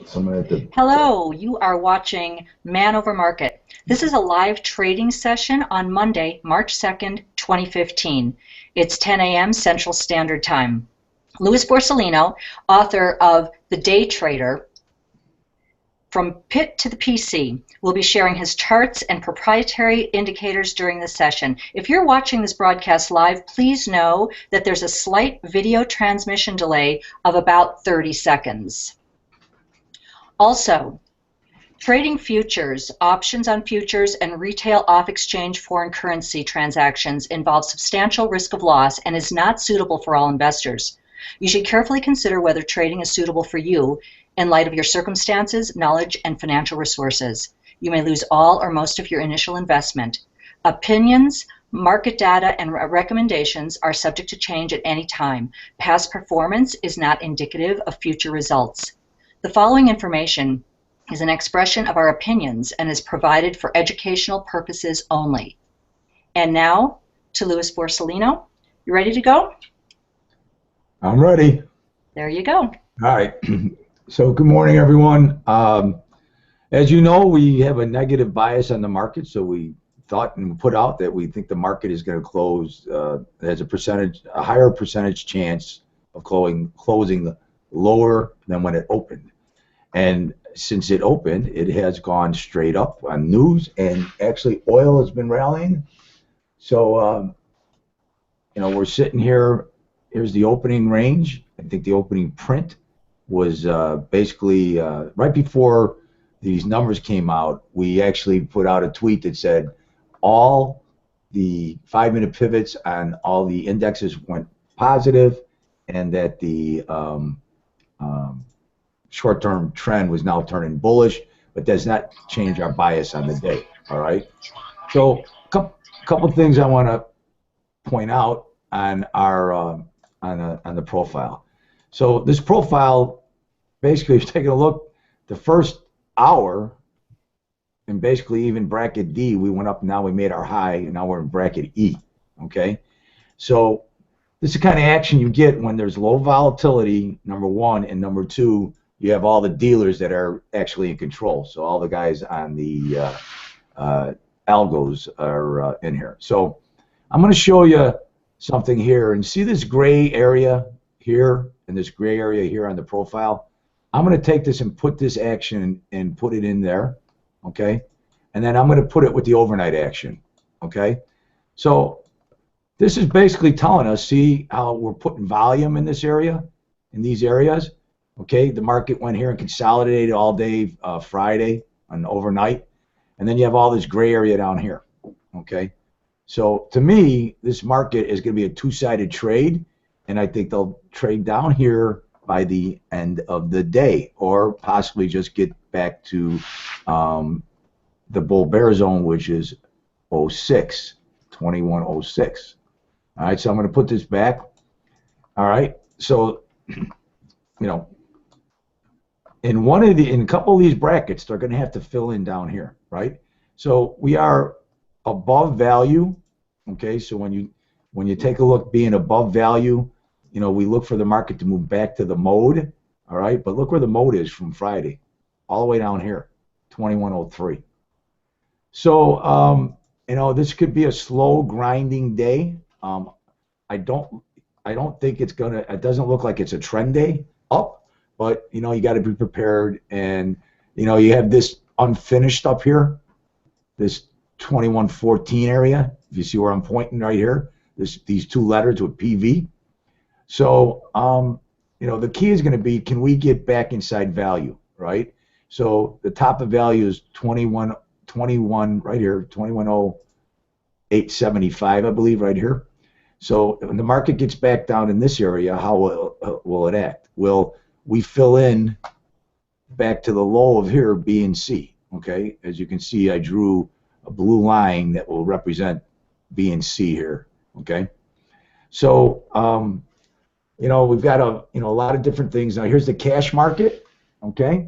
Someone at the Hello, you are watching Man Over Market. This is a live trading session on Monday, March 2nd, 2015. It's 10 a.m. Central Standard Time. Lewis Borsellino, author of The Day Trader, From Pit to the PC, will be sharing his charts and proprietary indicators during the session. If you're watching this broadcast live, please know that there's a slight video transmission delay of about 30 seconds. Also, trading futures, options on futures, and retail off-exchange foreign currency transactions involves substantial risk of loss and is not suitable for all investors. You should carefully consider whether trading is suitable for you in light of your circumstances, knowledge, and financial resources. You may lose all or most of your initial investment. Opinions, market data, and recommendations are subject to change at any time. Past performance is not indicative of future results. The following information is an expression of our opinions and is provided for educational purposes only. And now to Lewis Borsellino. You ready to go? I'm ready. There you go. All right. So good morning, everyone. As you know, we have a negative bias on the market, so we thought and put out that we think the market is going to close has a higher percentage chance of closing lower than when it opened. And since it opened, it has gone straight up on news, and actually oil has been rallying. So, we're sitting here. Here's the opening range. I think the opening print was basically right before these numbers came out. We actually put out a tweet that said all the 5-minute pivots on all the indexes went positive, and that the short-term trend was now turning bullish, but does not change our bias on the day. All right. So a couple things I want to point out on our on the profile. So this profile, basically, if you're taking a look, the first hour, and basically even bracket D, we went up. Now we made our high, and now we're in bracket E. Okay. So this is the kind of action you get when there's low volatility, number one, and number two, you have all the dealers that are actually in control. So all the guys on the algos are in here. So I'm going to show you something here, and see this gray area here and this gray area here on the profile. I'm going to take this and put this action and put it in there, okay? And then I'm going to put it with the overnight action, okay? So this is basically telling us, see how we're putting volume in this area, in these areas. Okay, the market went here and consolidated all day Friday and overnight, and then you have all this gray area down here. Okay, so to me, this market is going to be a two-sided trade, and I think they'll trade down here by the end of the day, or possibly just get back to the bull bear zone, which is 06, 2106. All right, so I'm going to put this back. All right, so in a couple of these brackets, they're going to have to fill in down here, right? So we are above value, okay? So when you take a look, being above value, we look for the market to move back to the mode, all right? But look where the mode is from Friday, all the way down here, 2103. So this could be a slow grinding day. I don't think it's gonna. It doesn't look like it's a trend day up. But you got to be prepared, and you have this unfinished up here, this 2114 area. If you see where I'm pointing right here, these two letters with PV. So the key is going to be, can we get back inside value, right? So the top of value is 21 right here, 210875, I believe, right here. So when the market gets back down in this area, how will it act? Will we fill in back to the low of here, B and C, okay? As you can see, I drew a blue line that will represent B and C here, okay? So, we've got a lot of different things. Now, here's the cash market, okay?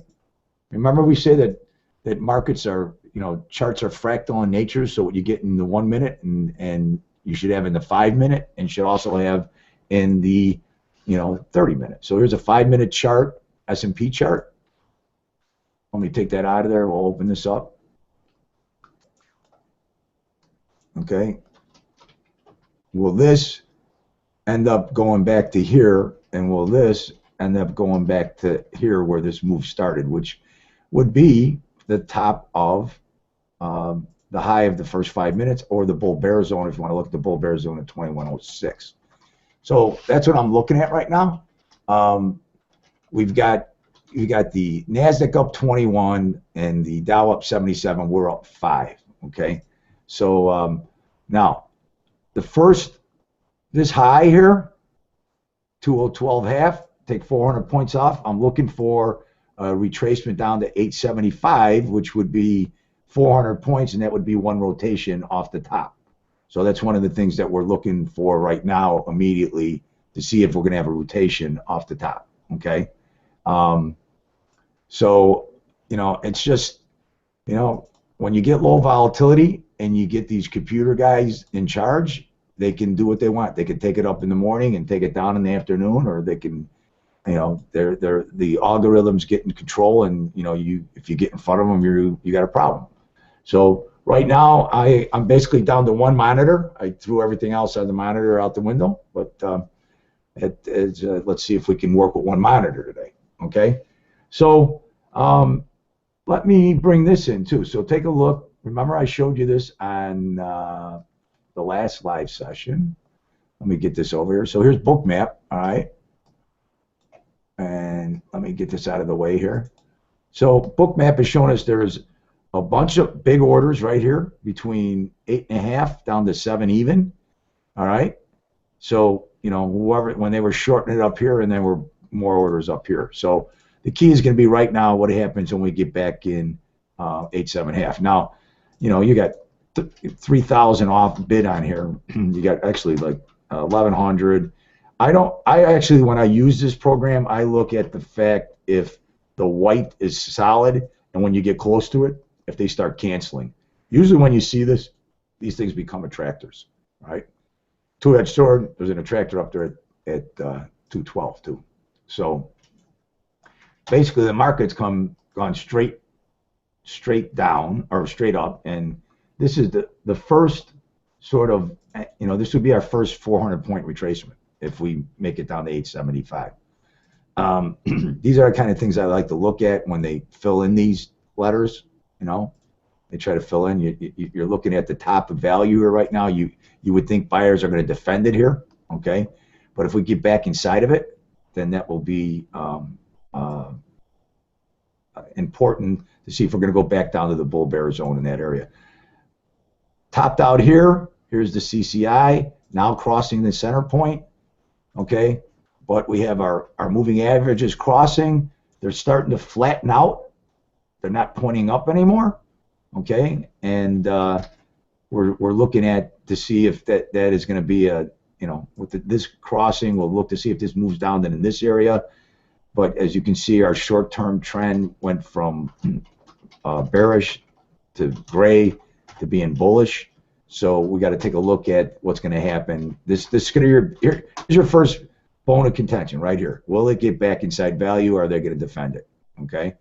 Remember we say that markets are, charts are fractal in nature, so what you get in the 1 minute and you should have in the 5 minute, and should also have in the 30 minutes. So here's a 5-minute chart, S&P chart. Let me take that out of there. We'll open this up. Okay. Will this end up going back to here, and will this end up going back to here where this move started, which would be the top of the high of the first 5 minutes, or the bull bear zone if you want to look at the bull bear zone at 2106. So that's what I'm looking at right now. You got the Nasdaq up 21 and the Dow up 77. We're up 5. Okay, so now this high here, 2012.5, take 400 points off. I'm looking for a retracement down to 875, which would be 400 points, and that would be one rotation off the top. So that's one of the things that we're looking for right now immediately to see if we're going to have a rotation off the top. Okay. So, it's just, when you get low volatility and you get these computer guys in charge, they can do what they want. They can take it up in the morning and take it down in the afternoon, or they can, the algorithms get in control, and if you get in front of them, you got a problem. So right now I'm basically down to one monitor. I threw everything else on the monitor out the window, but let's see if we can work with one monitor today. Okay, so let me bring this in too. So take a look. Remember, I showed you this on the last live session. Let me get this over here. So here's Bookmap. All right, and let me get this out of the way here. So Bookmap is showing us there's a bunch of big orders right here between 8.5 down to 7 even. All right, so when they were shorting it up here, and then were more orders up here. So the key is going to be right now what happens when we get back in 8.5. Now, you got 3,000 off bid on here. You got actually like 1,100. I actually, when I use this program, I look at the fact if the white is solid, and when you get close to it, if they start canceling. Usually when you see this, these things become attractors, right? Two-edged sword, there's an attractor up there at 212 too. So basically the market's gone straight down, or straight up, and this is the first sort of, this would be our first 400-point retracement if we make it down to 875. These are the kind of things I like to look at when they fill in these letters. They try to fill in. You're looking at the top of value here right now. You would think buyers are going to defend it here, okay? But if we get back inside of it, then that will be important to see if we're going to go back down to the bull bear zone in that area. Topped out here. Here's the CCI now crossing the center point, okay? But we have our moving averages crossing. They're starting to flatten out. They're not pointing up anymore, okay? And we're looking at to see if that is going to be with this crossing. We'll look to see if this moves down in this area. But as you can see, our short-term trend went from bearish to gray to being bullish. So we got to take a look at what's going to happen. This is going to here's your first bone of contention right here. Will it get back inside value, or are they going to defend it? Okay.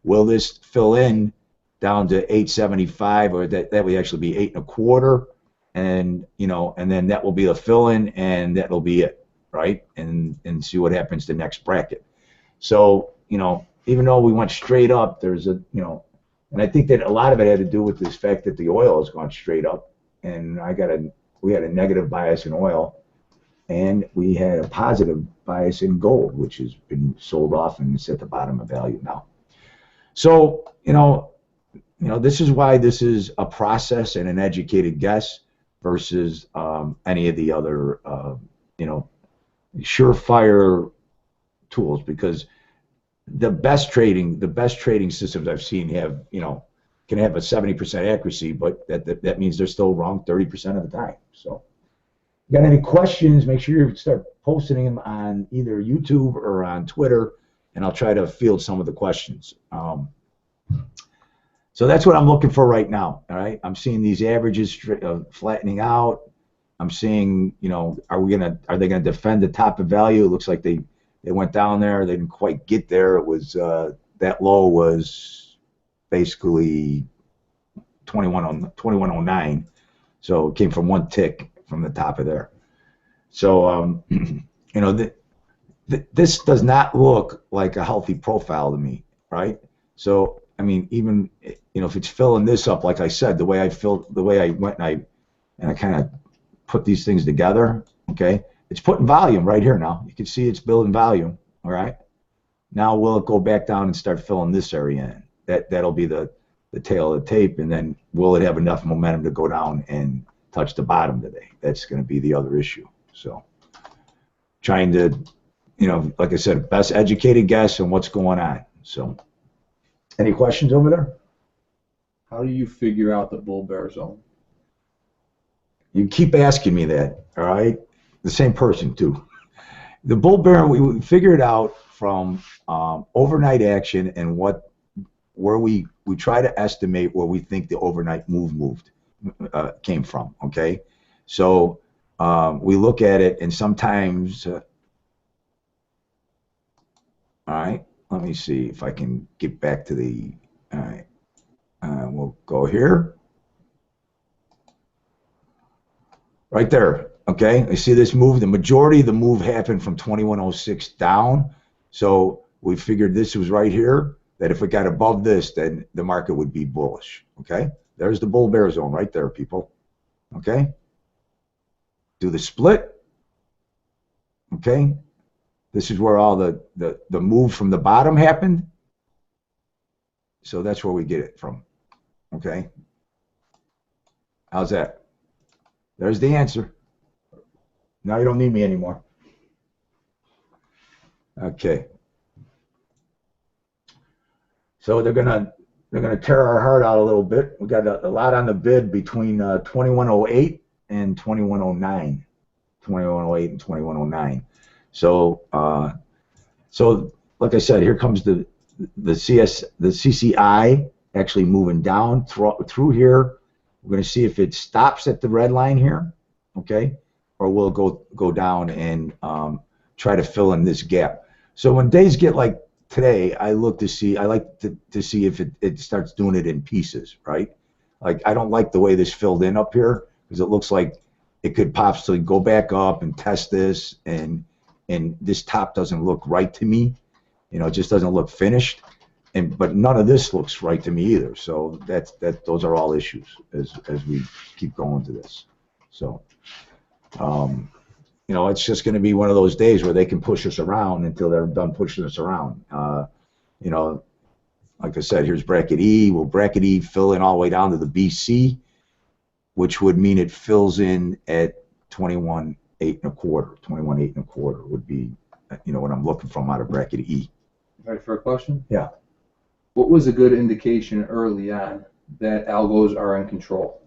Will this fill in down to 875, or that would actually be 8.25, and and then that will be the fill in, and that'll be it, right? And see what happens to next bracket. So even though we went straight up, there's and I think that a lot of it had to do with this fact that the oil has gone straight up, and we had a negative bias in oil, and we had a positive bias in gold, which has been sold off and it's at the bottom of value now. So, this is why this is a process and an educated guess versus any of the other, surefire tools, because the best trading systems I've seen have, can have a 70% accuracy, but that means they're still wrong 30% of the time. So, if you got any questions, make sure you start posting them on either YouTube or on Twitter, and I'll try to field some of the questions. So that's what I'm looking for right now. All right, I'm seeing these averages flattening out. I'm seeing, are they gonna defend the top of value? It looks like they went down there. They didn't quite get there. It was that low was basically 2109. So it came from one tick from the top of there. So, this does not look like a healthy profile to me, right? So, I mean, even, if it's filling this up, like I said, the way I went and I kind of put these things together, okay? It's putting volume right here now. You can see it's building volume, all right? Now will it go back down and start filling this area in? That'll be the tail of the tape, and then will it have enough momentum to go down and touch the bottom today? That's going to be the other issue. So trying to, like I said, best educated guess on what's going on. So any questions over there? How do you figure out the bull bear zone? You keep asking me that, all right? The same person too. The bull bear, we figure it out from overnight action and where we try to estimate where we think the overnight came from, okay? So we look at it, and sometimes, all right, let me see if I can get back to all right, we'll go here. Right there, okay? You see this move? The majority of the move happened from 2106 down. So we figured this was right here, that if it got above this, then the market would be bullish, okay? There's the bull bear zone right there, people, okay? Do the split, okay? This is where all the move from the bottom happened. So that's where we get it from, okay? How's that? There's the answer. Now you don't need me anymore. Okay. So they're gonna tear our heart out a little bit. We got a lot on the bid between 2108 and 2109. 2108 and 2109. So like I said, here comes the CCI actually moving down through here. We're going to see if it stops at the red line here, okay, or we'll go down and try to fill in this gap. So when days get like today, I like to see if it starts doing it in pieces, right? Like I don't like the way this filled in up here because it looks like it could possibly go back up and test this, and this top doesn't look right to me. It just doesn't look finished. But none of this looks right to me either. So those are all issues as we keep going to this. So, it's just going to be one of those days where they can push us around until they're done pushing us around. Like I said, here's bracket E. Will bracket E fill in all the way down to the BC, which would mean it fills in at 21.8 1/4. 21.8 1/4 would be, what I'm looking from out of bracket E. Ready for a question? Yeah. What was a good indication early on that algos are in control?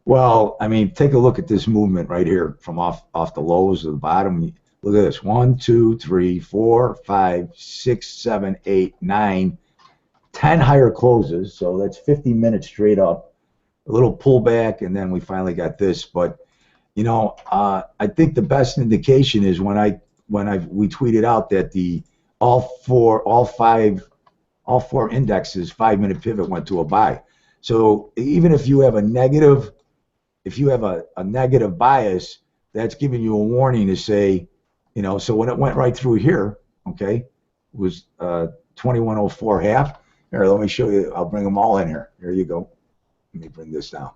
Well, I mean, take a look at this movement right here from off the lows of the bottom. Look at this: 1, 2, 3, 4, 5, 6, 7, 8, 9, 10 higher closes. So that's 50 minutes straight up. A little pullback, and then we finally got this. But I think the best indication is when we tweeted out that all four indexes 5-minute pivot went to a buy. So even if you have a negative bias, that's giving you a warning to say, so when it went right through here, okay, it was 2104 half. Here, let me show you. I'll bring them all in here. Here you go. Let me bring this down.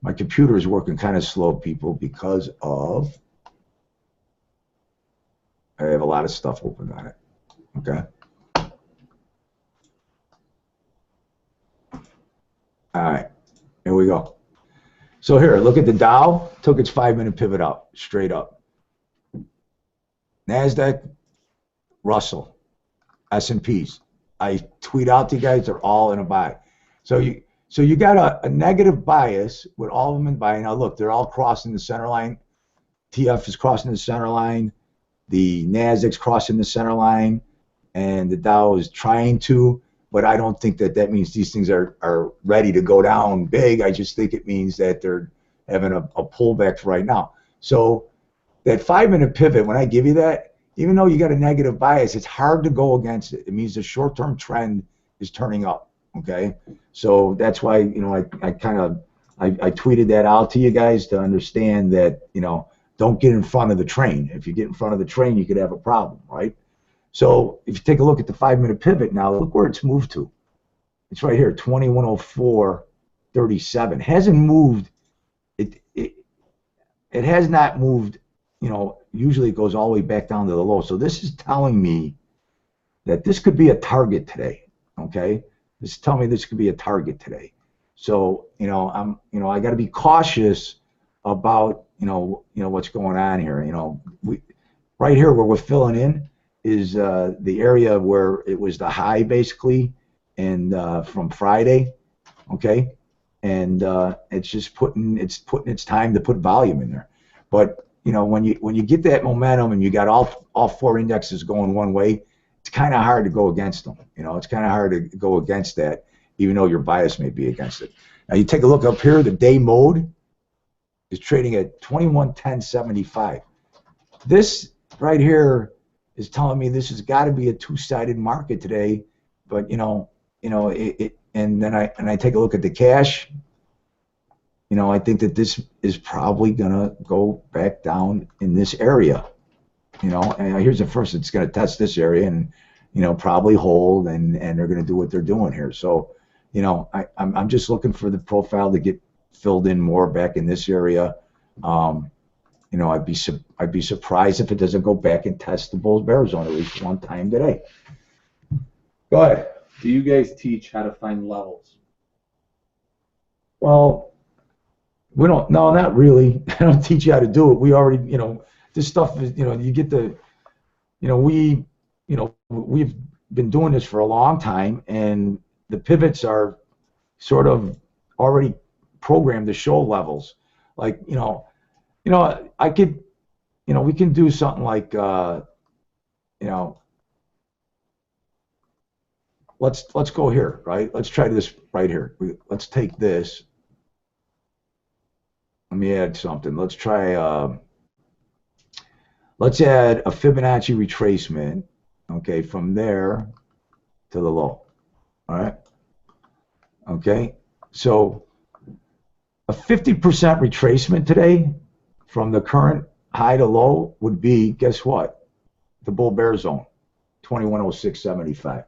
My computer is working kind of slow, people, because of I have a lot of stuff open on it. Okay. All right, here we go. So here, look at the Dow, took its 5-minute pivot up, straight up. NASDAQ, Russell, S&Ps. I tweet out to you guys, they're all in a buy. So you got a negative bias with all of them in buy. Now look, they're all crossing the center line. TF is crossing the center line. The NASDAQ's crossing the center line. And the Dow is trying to. But I don't think that means these things are ready to go down big. I just think it means that they're having a pullback for right now. So that 5-minute pivot, when I give you that, even though you got a negative bias, it's hard to go against it. It means the short-term trend is turning up. Okay, so that's why I kind of I tweeted that out to you guys to understand that don't get in front of the train. If you get in front of the train, you could have a problem, right? So if you take a look at the 5-minute pivot now, look where it's moved to. It's right here, 2104.37. Hasn't moved. It has not moved. Usually it goes all the way back down to the low. So this is telling me that this could be a target today. Okay, this is telling me this could be a target today. So I got to be cautious about what's going on here. Right here where we're filling in is the area where it was the high basically, and from Friday, okay, and it's just putting its time to put volume in there. But when you get that momentum and you got all 4 indexes going one way, it's kind of hard to go against them. It's kind of hard to go against that, even though your bias may be against it. Now you take a look up here, the day mode is trading at 2110.75. This right here is telling me this has got to be a two-sided market today, but and then I take a look at the cash. I think that this is probably gonna go back down in this area. And here's the first, it's gonna test this area and probably hold, and they're gonna do what they're doing here. So I'm just looking for the profile to get filled in more back in this area. I'd be surprised if it doesn't go back and test the bull bear zone at least one time today. Go ahead. Do you guys teach how to find levels? Well, we don't. No, not really. I don't teach you how to do it. We already, this stuff is, you get the, we've been doing this for a long time, and the pivots are sort of already programmed to show levels. Like, I could, we can do something like, let's go here, right? Let's try this right here. Let's take this. Let me add something. Let's try, let's add a Fibonacci retracement, okay, from there to the low, all right? Okay, so a 50% retracement today from the current high to low would be, guess what? The bull bear zone, 2106.75.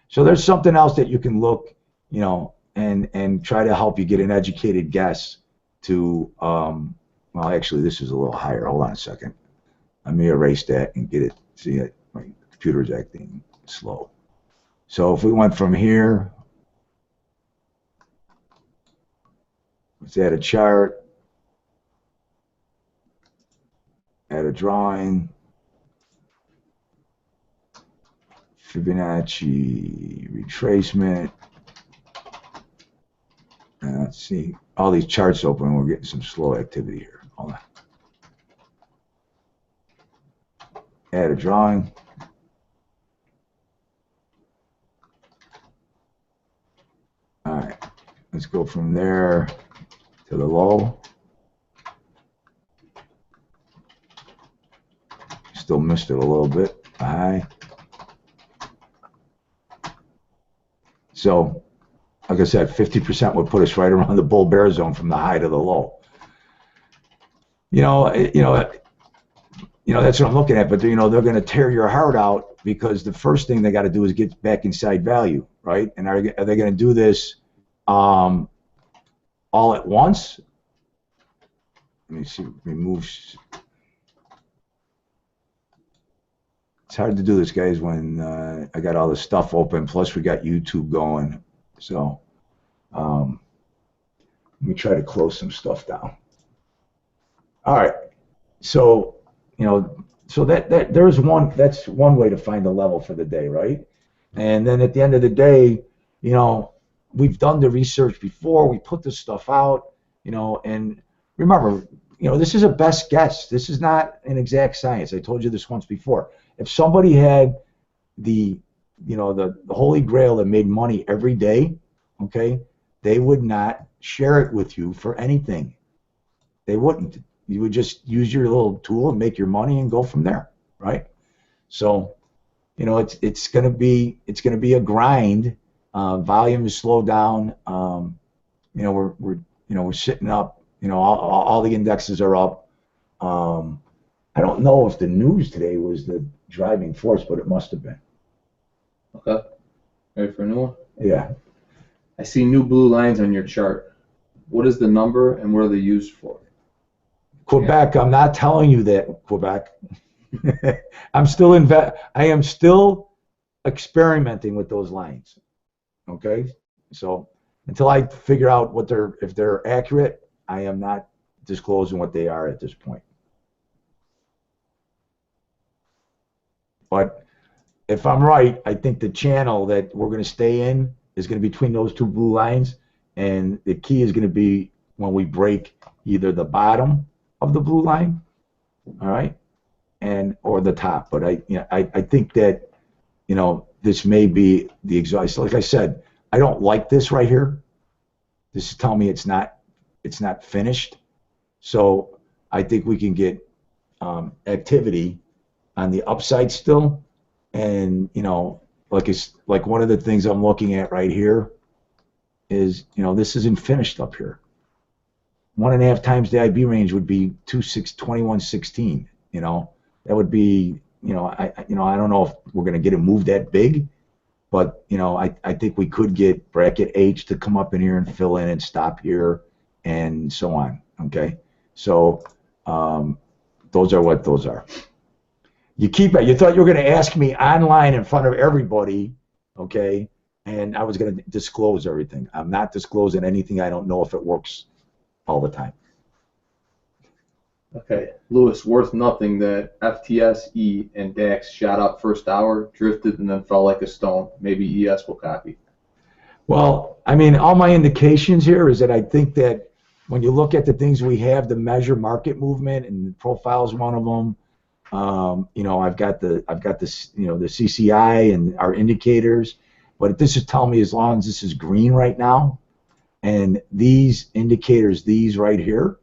So there's something else that you can look, and try to help you get an educated guess to, well, actually, this is a little higher. Hold on a second. Let me erase that and get it. See, my computer's acting slow. So if we went from here, let's add a chart, add a drawing, Fibonacci retracement. Let's see, all these charts open. We're getting some slow activity here. Hold on. Add a drawing. All right, let's go from there to the low. Still missed it a little bit. High. So, like I said, 50% would put us right around the bull bear zone from the high to the low. That's what I'm looking at. But they're going to tear your heart out, because the first thing they got to do is get back inside value, right? And are they going to do this all at once? Let me see. Remove. It's hard to do this, guys, when I got all this stuff open. Plus, we got YouTube going. So let me try to close some stuff down. All right. So so that there's one. That's one way to find a level for the day, right? And then at the end of the day, we've done the research before. We put this stuff out, and remember, this is a best guess. This is not an exact science. I told you this once before. If somebody had the holy grail that made money every day, okay, they would not share it with you for anything. They wouldn't. You would just use your little tool and make your money and go from there, right? So, it's gonna be a grind, Volume is slowed down. We're sitting up. All the indexes are up. I don't know if the news today was the driving force, but it must have been. Okay. Ready for a new one? Yeah. I see new blue lines on your chart. What is the number and what are they used for? Quebec, I'm not telling you that, Quebec. I am still experimenting with those lines. Okay? So until I figure out if they're accurate, I am not disclosing what they are at this point. But if I'm right, I think the channel that we're going to stay in is going to be between those two blue lines, and the key is going to be when we break either the bottom of the blue line, all right, or the top. But I think that this may be the exact. So like I said, I don't like this right here. This is telling me it's not finished. So I think we can get activity on the upside still, and like one of the things I'm looking at right here is this isn't finished up here. 1.5 times the IB range would be 2116. That would be I don't know if we're going to get it moved that big, but I think we could get bracket H to come up in here and fill in and stop here and so on. Okay, so those are what those are. You thought you were going to ask me online in front of everybody, okay? And I was going to disclose everything. I'm not disclosing anything. I don't know if it works all the time. Okay, Lewis, worth nothing that FTS, E, and DAX shot up first hour, drifted, and then fell like a stone. Maybe ES will copy. Well, I mean, all my indications here is that I think that when you look at the things we have to measure market movement, and the profile is one of them. I've got the the CCI and our indicators, but this is telling me as long as this is green right now, and these indicators, these right here,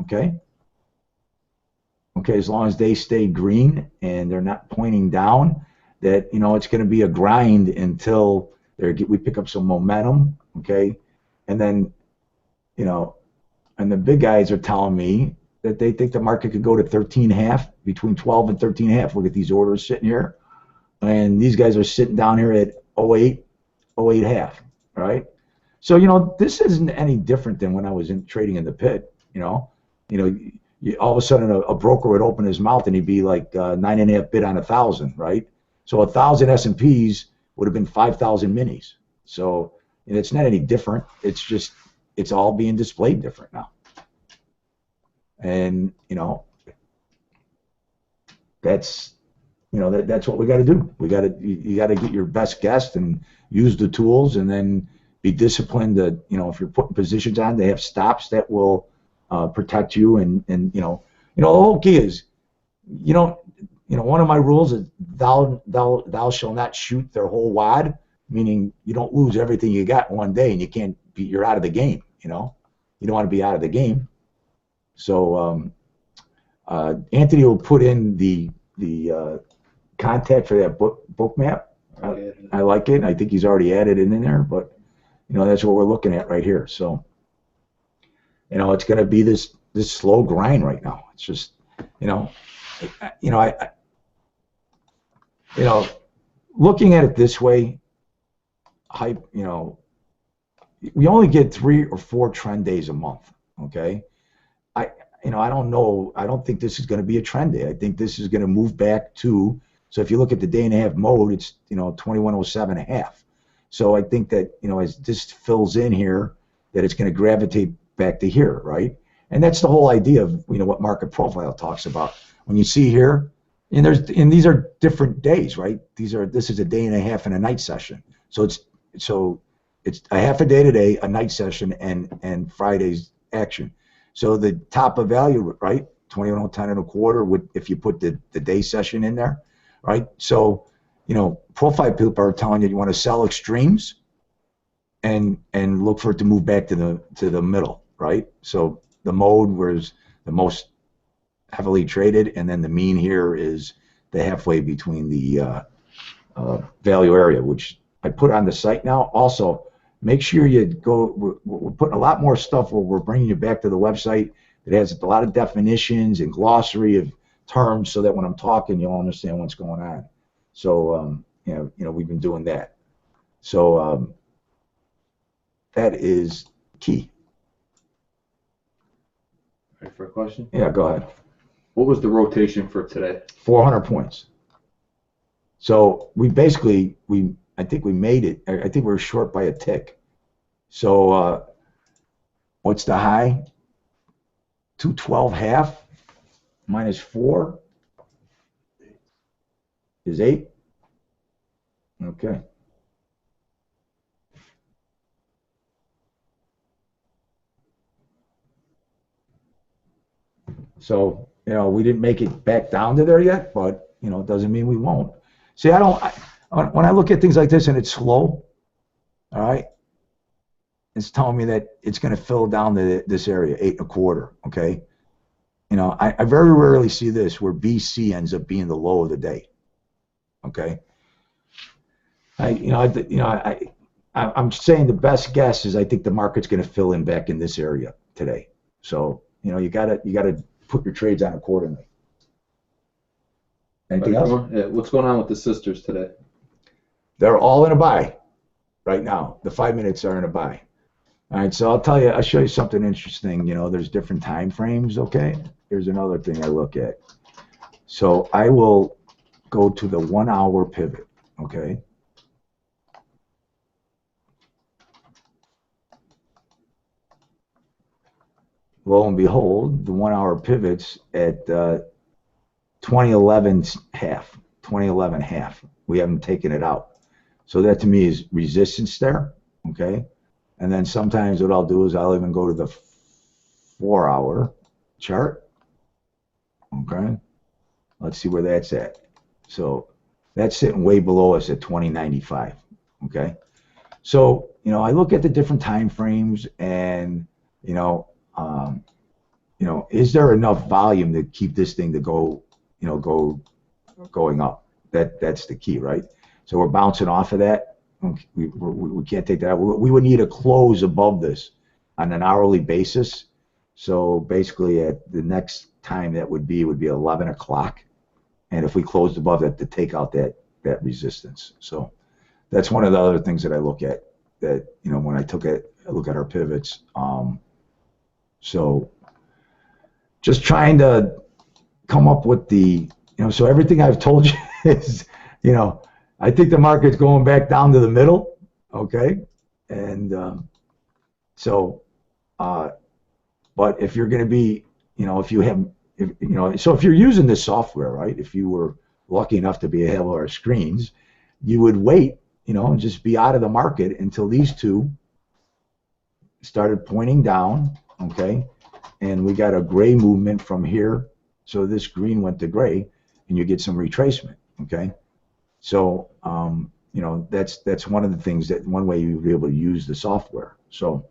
okay, as long as they stay green and they're not pointing down, that it's going to be a grind until we pick up some momentum, okay, and then and the big guys are telling me that they think the market could go to 13.5, between 12 and 13.5. Look at these orders sitting here, and these guys are sitting down here at 08.5, right? So this isn't any different than when I was trading in the pit. All of a sudden a broker would open his mouth and he'd be like 9.5 bid on 1,000, right? So 1,000 S&Ps would have been 5,000 minis. So it's not any different. It's just it's all being displayed different now. And that's that's what we got to do. You got to get your best guess and use the tools, and then be disciplined. To if you're putting positions on, they have stops that will protect you. And the whole key is one of my rules is thou shall not shoot their whole wad, meaning you don't lose everything you got in one day, and you're out of the game. You don't want to be out of the game. So Anthony will put in the contact for that book map. I like it. I think he's already added it in there, but that's what we're looking at right here. So it's going to be this slow grind right now. It's just looking at it this way, we only get 3 or 4 trend days a month. Okay. I don't know. I don't think this is going to be a trend day. I think this is going to move back to. So if you look at the day and a half mode, it's 2107.5. So I think that as this fills in here, that it's going to gravitate back to here, right? And that's the whole idea of what market profile talks about. When you see here, and these are different days, right? This is a day and a half and a night session. So it's a half a day today, a night session, and Friday's action. So the top of value, right, 2110.25 would, if you put the day session in there, right? So, profile people are telling you want to sell extremes and look for it to move back to the middle, right? So the mode was the most heavily traded, and then the mean here is the halfway between the value area, which I put on the site now. Also, make sure you go. We're putting a lot more stuff where we're bringing you back to the website. It has a lot of definitions and glossary of terms, so that when I'm talking, you'll understand what's going on. So, we've been doing that. So that is key. Ready for a question? Yeah, go ahead. What was the rotation for today? 400 points. So we basically, I think we made it. I think we were short by a tick. So what's the high? 212 half minus 4 is 8. Okay. So, we didn't make it back down to there yet, but, it doesn't mean we won't. See, when I look at things like this and it's slow, all right, it's telling me that it's going to fill down to this area, 8.25, okay? I very rarely see this where BC ends up being the low of the day, okay? I'm saying the best guess is I think the market's going to fill in back in this area today. So, you gotta put your trades on accordingly. Anything else? Yeah. What's going on with the sisters today? They're all in a buy right now. The 5 minutes are in a buy. All right, so I'll show you something interesting. There's different time frames, okay? Here's another thing I look at. So I will go to the 1 hour pivot, okay? Lo and behold, the 1 hour pivots at 2011 half, 2011 half. We haven't taken it out. So that to me is resistance there, okay? And then sometimes what I'll do is I'll even go to the 4 hour chart, okay? Let's see where that's at. So that's sitting way below us at 2095, okay? So, I look at the different time frames and, is there enough volume to keep this thing to go, going up? That's the key, right? So we're bouncing off of that. We can't take that out. We would need a close above this on an hourly basis. So basically, at the next time that would be 11 o'clock, and if we closed above that, to take out that resistance. So that's one of the other things that I look at. That when I look at our pivots. So just trying to come up with the, so everything I've told you is, I think the market's going back down to the middle, okay? And but if you're going to be, so if you're using this software, right, if you were lucky enough to be able our screens, you would wait, and just be out of the market until these two started pointing down, okay? And we got a gray movement from here. So this green went to gray, and you get some retracement, okay? So, that's one of the things one way you'll be able to use the software. So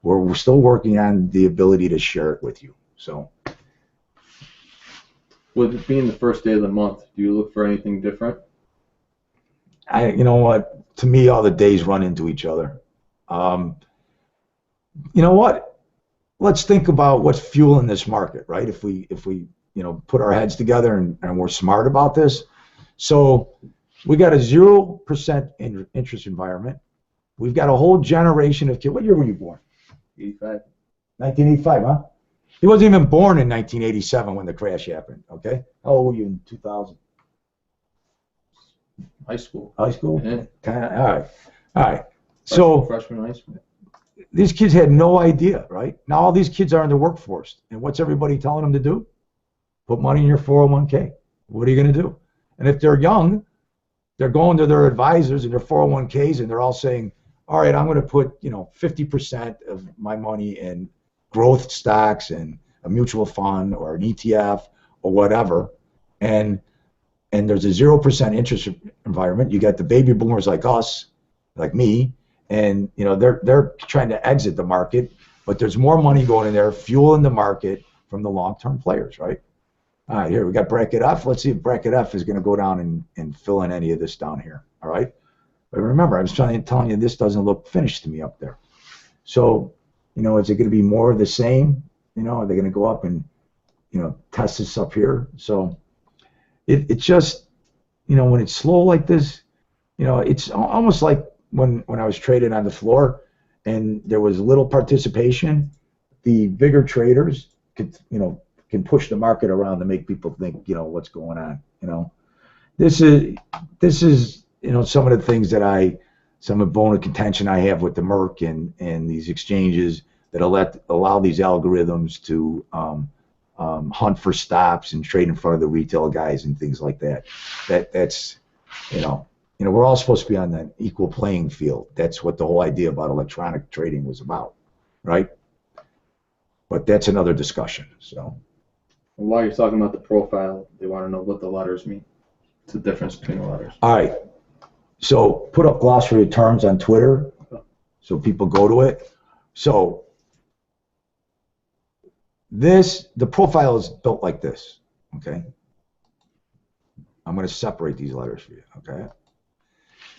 we're still working on the ability to share it with you. So, with it being the first day of the month, do you look for anything different? You know what? To me, all the days run into each other. You know what? Let's think about what's fueling this market, right? If we put our heads together and we're smart about this. So we got a 0% interest environment. We've got a whole generation of kids. What year were you born? 85. 1985, huh? He wasn't even born in 1987 when the crash happened, okay? How old were you in 2000? High school. High school? Yeah. All right. So freshman high school. These kids had no idea, right? Now all these kids are in the workforce. And what's everybody telling them to do? Put money in your 401k. What are you going to do? And if they're young, they're going to their advisors and their 401ks and they're all saying, all right, I'm going to put 50% of my money in growth stocks and a mutual fund or an ETF or whatever. And there's a 0% interest environment. You got the baby boomers like us, like me, and they're trying to exit the market, but there's more money going in there, fueling the market from the long-term players, right? All right, here we got bracket F. Let's see if bracket F is going to go down and fill in any of this down here. All right. But remember, I was telling you this doesn't look finished to me up there. So, is it going to be more of the same? Are they going to go up and, test this up here? So it's just, when it's slow like this, it's almost like when I was trading on the floor and there was little participation, the bigger traders can push the market around to make people think, what's going on. This is some of the things that some of the bone of contention I have with the Merc and these exchanges that allow these algorithms to hunt for stops and trade in front of the retail guys and things like that. That's we're all supposed to be on an equal playing field. That's what the whole idea about electronic trading was about, right? But that's another discussion. So while you're talking about the profile, they want to know what the letters mean. It's the difference between the letters. All right. So put up glossary of terms on Twitter so people go to it. So the profile is built like this, okay? I'm going to separate these letters for you, okay?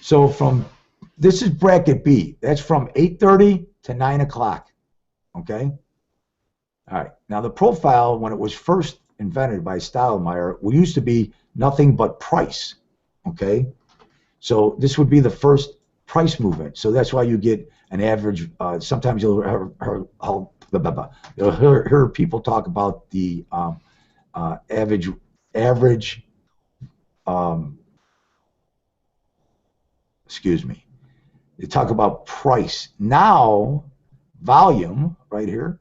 So this is bracket B. That's from 8:30 to 9 o'clock, okay? All right. Now the profile, when it was first invented by Stoudemire, used to be nothing but price, okay? So this would be the first price movement. So that's why you get an average. Sometimes you'll hear people talk about the average. Excuse me. They talk about price. Now, volume right here.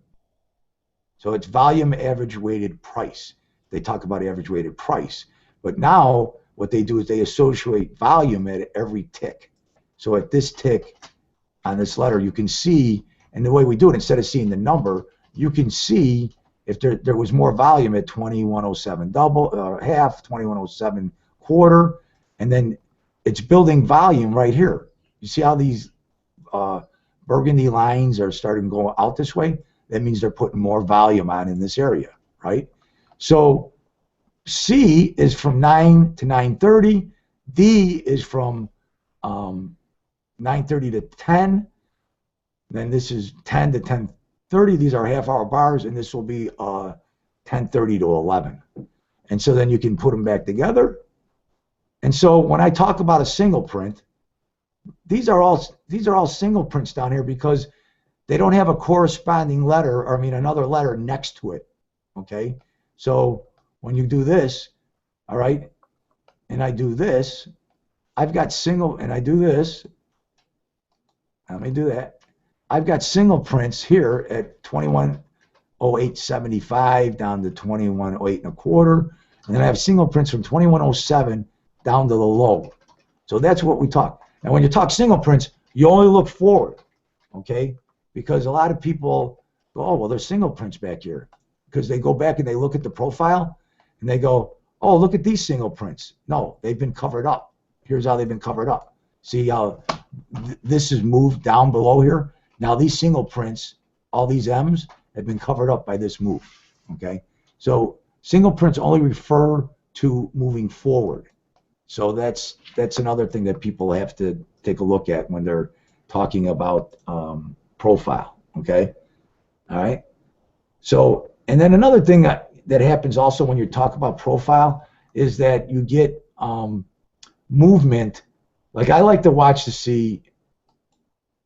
So it's volume average weighted price. They talk about average weighted price. But now what they do is they associate volume at every tick. So at this tick on this letter, you can see, and the way we do it, instead of seeing the number, you can see if there was more volume at 2107 half, 2107 quarter, and then it's building volume right here. You see how these burgundy lines are starting to go out this way? That means they're putting more volume on in this area, right? So C is from 9 to 9:30. D is from 9:30 to 10. Then this is 10 to 10:30. These are half-hour bars, and this will be 10:30 to 11. And so then you can put them back together. And so when I talk about a single print, these are all single prints down here because they don't have a corresponding letter, or another letter next to it. Okay? So when you do this, all right, and I do this, I've got single, and I do this. Let me do that. I've got single prints here at 2108.75 down to 2108 and a quarter, and then I have single prints from 2107 down to the low. So that's what we talk. And when you talk single prints, you only look forward, okay? Because a lot of people go, oh, well, there's single prints back here. Because they go back and they look at the profile and they go, oh, look at these single prints. No, they've been covered up. Here's how they've been covered up. See how this is moved down below here? Now these single prints, all these M's, have been covered up by this move, okay? So single prints only refer to moving forward. So that's another thing that people have to take a look at when they're talking about profile, okay? All right? So, and then another thing that happens also when you talk about profile is that you get movement. Like I like to watch to see,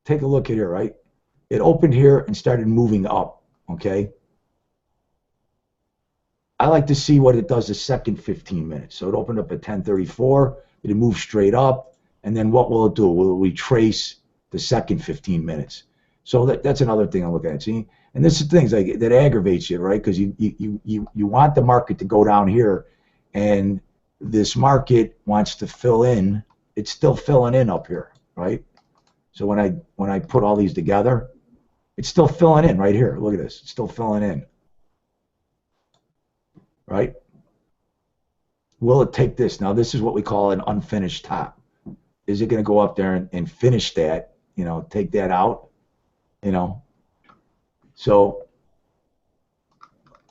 take a look at here, right? It opened here and started moving up, okay? I like to see what it does the second 15 minutes. So it opened up at 10:34, it moved straight up, and then what will it do? Will it retrace the second 15 minutes? So that's another thing I look at. See, and this is things like that aggravates you, right? Because you want the market to go down here, and this market wants to fill in. It's still filling in up here, right? So when I put all these together, it's still filling in right here. Look at this. It's still filling in, right? Will it take this? Now this is what we call an unfinished top. Is it going to go up there and finish that? Take that out. So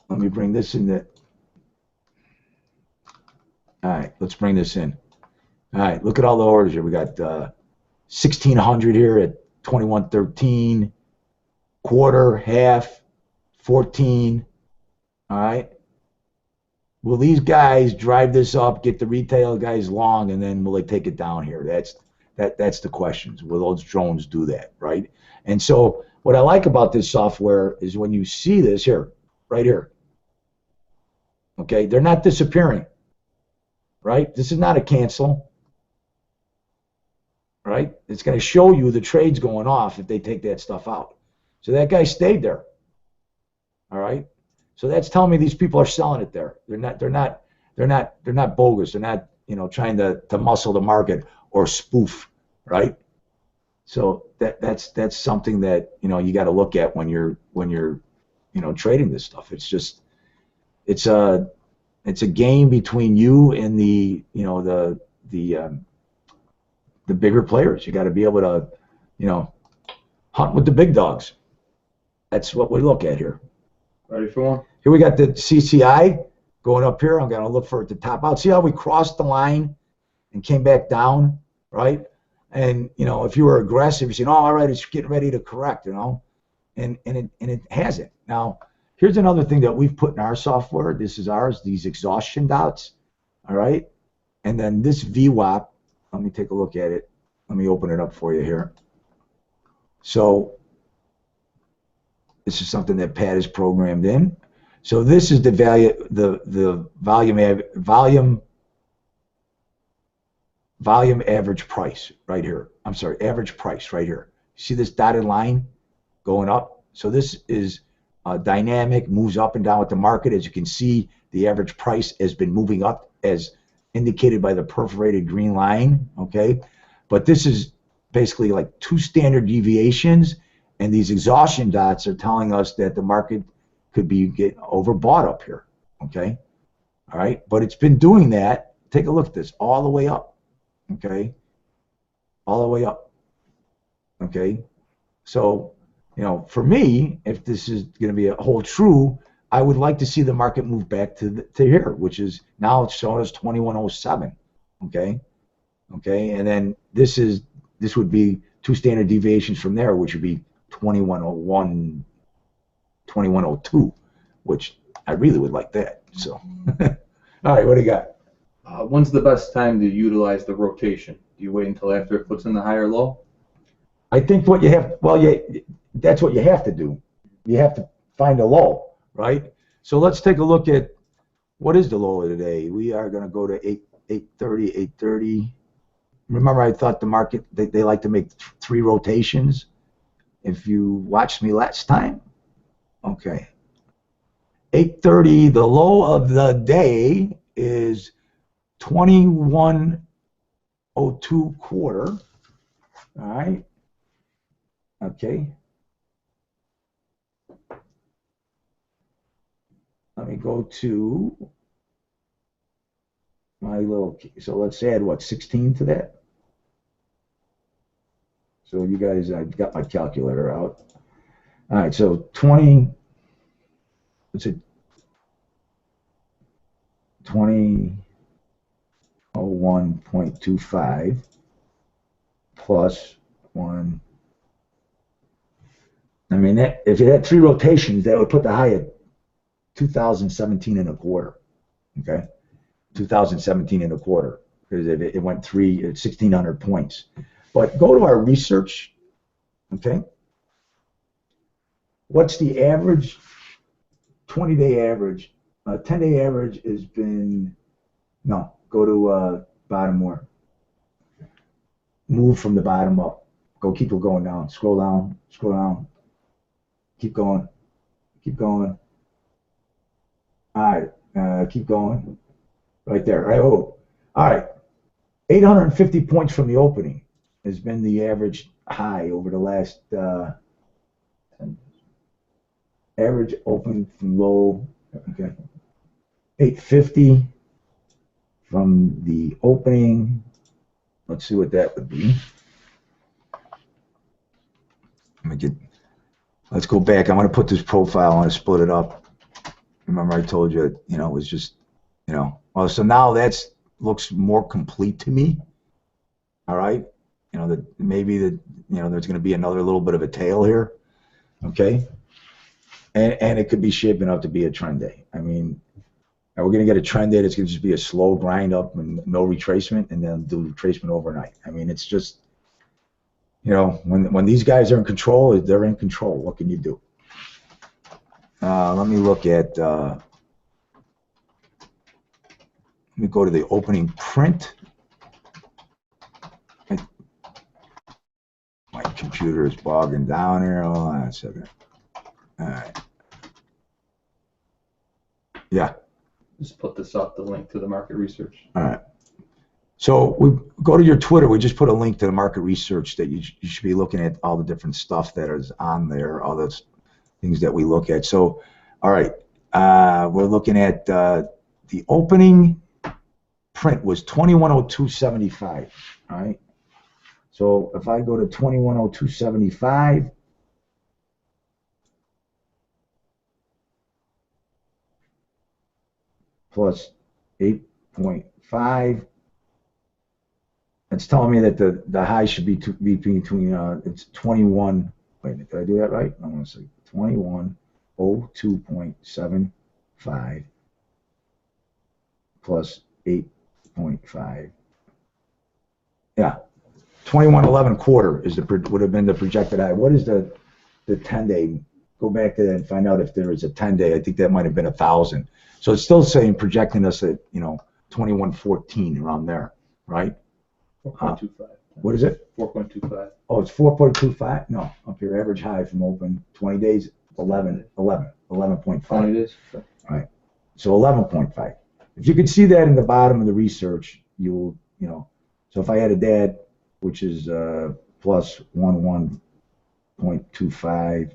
let me bring this in. All right, let's bring this in. All right, look at all the orders here. We got 1600 here at 21.13, quarter, half, 14. All right. Will these guys drive this up, get the retail guys long, and then will they take it down here? That's the questions. Will those drones do that, right? And so what I like about this software is when you see this here, right here, okay, they're not disappearing, right? This is not a cancel, right? It's going to show you the trades going off if they take that stuff out. So that guy stayed there, all right? So that's telling me these people are selling it there. They're not bogus. They're not, trying to muscle the market or spoof, right? So that's something that you got to look at when you're trading this stuff. It's a game between you and the bigger players. You got to be able to hunt with the big dogs. That's what we look at here. Ready for one? Here we got the CCI going up here. I'm going to look for it to top out. See how we crossed the line and came back down, right? And if you were aggressive, you said, "Oh, all right, it's getting ready to correct," and it hasn't. Now, here's another thing that we've put in our software. This is ours. These exhaustion dots, all right, and then this VWAP. Let me take a look at it. Let me open it up for you here. So this is something that Pat has programmed in. So this is the value, the volume average price right here. I'm sorry, average price right here. See this dotted line going up? So this is dynamic, moves up and down with the market. As you can see, the average price has been moving up as indicated by the perforated green line, okay? But this is basically like 2 standard deviations, and these exhaustion dots are telling us that the market could be getting overbought up here, okay? All right, but it's been doing that. Take a look at this, all the way up, okay? All the way up, okay? So, for me, if this is going to be a hold true, I would like to see the market move back to here, which is now it's showing us 2107, okay? Okay, and then this would be 2 standard deviations from there, which would be 2101, 2102, which I really would like that. So, all right, what do you got? When's the best time to utilize the rotation? Do you wait until after it puts in the higher low? I think what you have, that's what you have to do. You have to find a low, right? So let's take a look at what is the low of the day. We are going to go to 830. Remember, I thought the market, they like to make 3 rotations. If you watched me last time, okay. 830, the low of the day is 2102 quarter. All right. Okay. Let me go to my little, so let's add what, 16 to that? So you guys, I've got my calculator out. All right, so 2001.25 plus 1. I mean, if it had 3 rotations, that would put the high at 2017 and a quarter. Okay, 2017 and a quarter, because it went 1,600 points. But go to our research. Okay, what's the average 20-day average? 10-day average has been, no, go to bottom more. Move from the bottom up. Keep going down. Scroll down. Keep going. All right, keep going. Right there. Right. Oh, all right. 850 points from the opening has been the average high over the last average open from low. Okay. 850 from the opening. Let's see what that would be. Let's go back. I'm going to put this profile. I'm going to split it up. Remember, I told you, it was just, well, so now that looks more complete to me. All right. that maybe there's going to be another little bit of a tail here, okay? And it could be shaping up to be a trend day. I mean, are we going to get a trend day that's going to just be a slow grind up and no retracement, and then do retracement overnight? I mean, it's just, when these guys are in control, they're in control. What can you do? Let me look at. Let me go to the opening print. My computer is bogging down here. Hold on a second. All right. Yeah. Just put this up, the link to the market research. All right. So we go to your Twitter. We just put a link to the market research that you should be looking at all the different stuff that is on there, all those things that we look at. So, all right, we're looking at the opening print was 2102.75. All right. So if I go to 2102.75. Plus 8.5. It's telling me that the high should be between it's 21. Wait, did I do that right? I want to say 2102.75 plus 8.5. Yeah, 2111.25 is would have been the projected high. What is the 10-day? Go back to that and find out if there is a 10-day. I think that might have been 1,000. So it's still saying projecting us at 2114 around there, right? 4.25. What is it? 4.25. Oh, it's 4.25. No, up here, average high from open 20 days, 11.5. 20 days. All right. So 11.5. If you could see that in the bottom of the research, you'll So if I had a DAD, which is plus 11.25,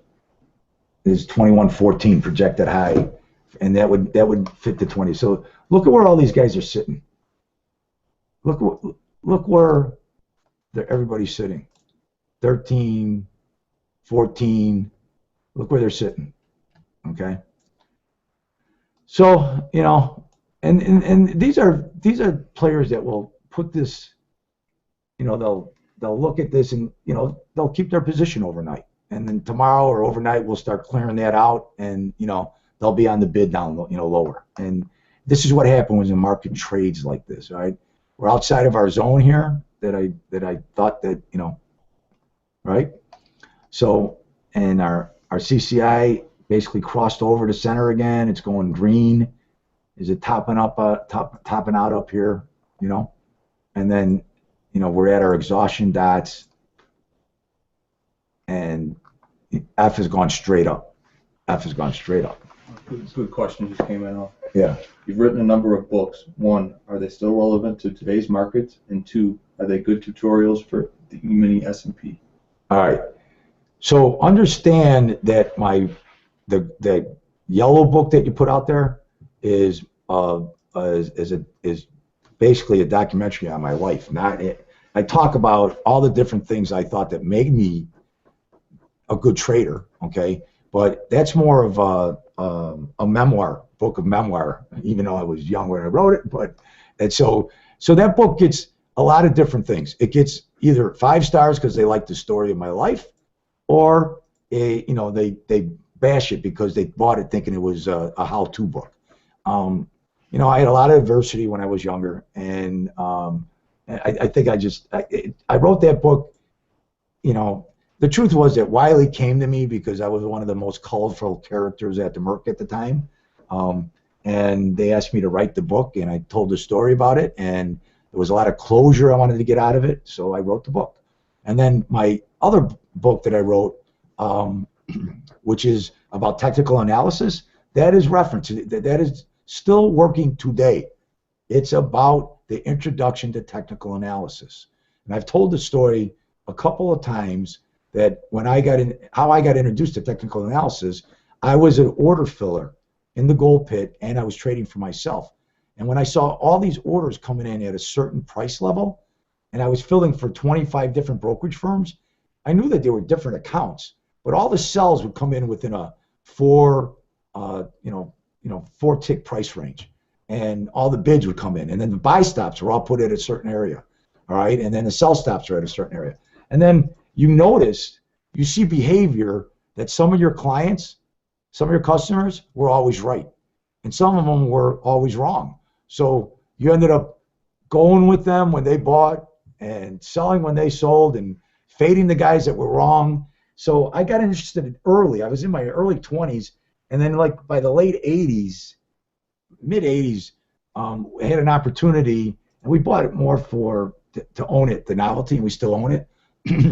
is 2114 projected high. And that would fit the 20. So look at where all these guys are sitting. Look where everybody's sitting. 13, 14. Look where they're sitting. Okay. So and these are players that will put this. They'll look at this and they'll keep their position overnight, and then tomorrow or overnight we'll start clearing that out, and they'll be on the bid down, lower. And this is what happens when the market trades like this, right? We're outside of our zone here that I thought that, right? So, and our CCI basically crossed over to center again. It's going green. Is it topping out up here, And then, we're at our exhaustion dots, and F has gone straight up. F has gone straight up. Good question just came in. Yeah. You've written a number of books. One, are they still relevant to today's markets? And two, are they good tutorials for the E-mini S&P? All right. So understand that the yellow book that you put out there is basically a documentary on my life. I talk about all the different things I thought that made me a good trader. Okay. But that's more of a memoir, book of memoir, even though I was young when I wrote it. And so that book gets a lot of different things. It gets either 5 stars because they like the story of my life, or they bash it because they bought it thinking it was a how-to book. I had a lot of adversity when I was younger, and I think I wrote that book. The truth was that Wiley came to me because I was one of the most colorful characters at the Merck at the time. And they asked me to write the book, and I told the story about it, and there was a lot of closure I wanted to get out of it, so I wrote the book. And then my other book that I wrote, which is about technical analysis, that is referenced. That is still working today. It's about the introduction to technical analysis. And I've told the story a couple of times that how I got introduced to technical analysis. I was an order filler in the gold pit, and I was trading for myself. And when I saw all these orders coming in at a certain price level, and I was filling for 25 different brokerage firms, I knew that they were different accounts, but all the sells would come in within a 4-tick price range, and all the bids would come in, and then the buy stops were all put at a certain area. all right, and then the sell stops are at a certain area. And then you see behavior that some of your clients, some of your customers were always right, and some of them were always wrong. So you ended up going with them when they bought and selling when they sold and fading the guys that were wrong. So I got interested early. I was in my early 20s, and then like by the late 80s, mid 80s, I had an opportunity, and we bought it more to own it, the novelty, and we still own it.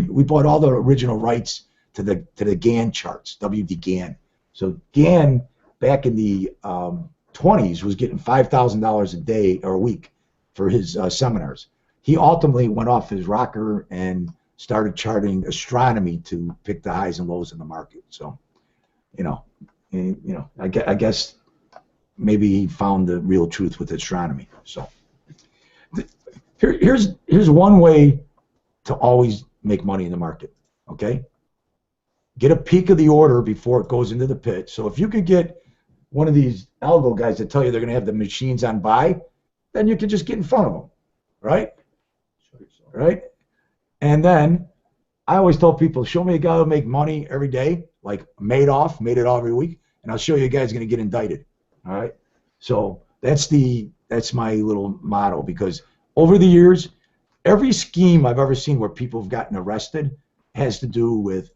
We bought all the original rights to the Gann charts, WD Gann. So Gann back in the 20s was getting $5,000 a day or a week for his seminars. He ultimately went off his rocker and started charting astronomy to pick the highs and lows in the market. So, I guess maybe he found the real truth with astronomy. So, here's one way to always make money in the market. Okay, get a peek of the order before it goes into the pit. So if you could get one of these algo guys that tell you they're going to have the machines on buy, then you can just get in front of them, right? Right? And then I always tell people, show me a guy who'll make money every day, like Madoff, made it all every week, and I'll show you a guy who's going to get indicted. All right? So that's my little motto, because over the years, every scheme I've ever seen where people have gotten arrested has to do with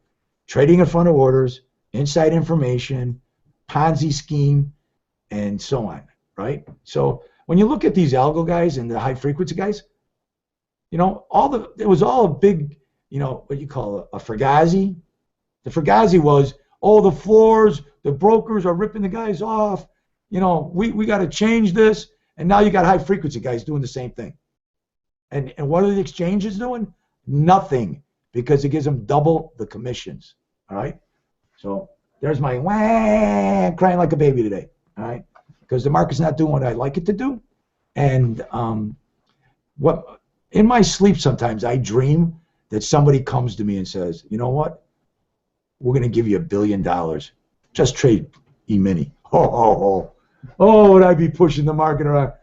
trading in front of orders, inside information, Ponzi scheme, and so on, right? So when you look at these algo guys and the high frequency guys, it was all a big, what you call a Fugazi. The Fugazi was, the floors, the brokers are ripping the guys off. We got to change this. And now you got high frequency guys doing the same thing. And what are the exchanges doing? Nothing, because it gives them double the commissions. All right. So there's my wah, crying like a baby today. All right, because the market's not doing what I like it to do. And in my sleep sometimes I dream that somebody comes to me and says, you know what? We're going to give you $1 billion. Just trade E-mini. Oh, would I be pushing the market around?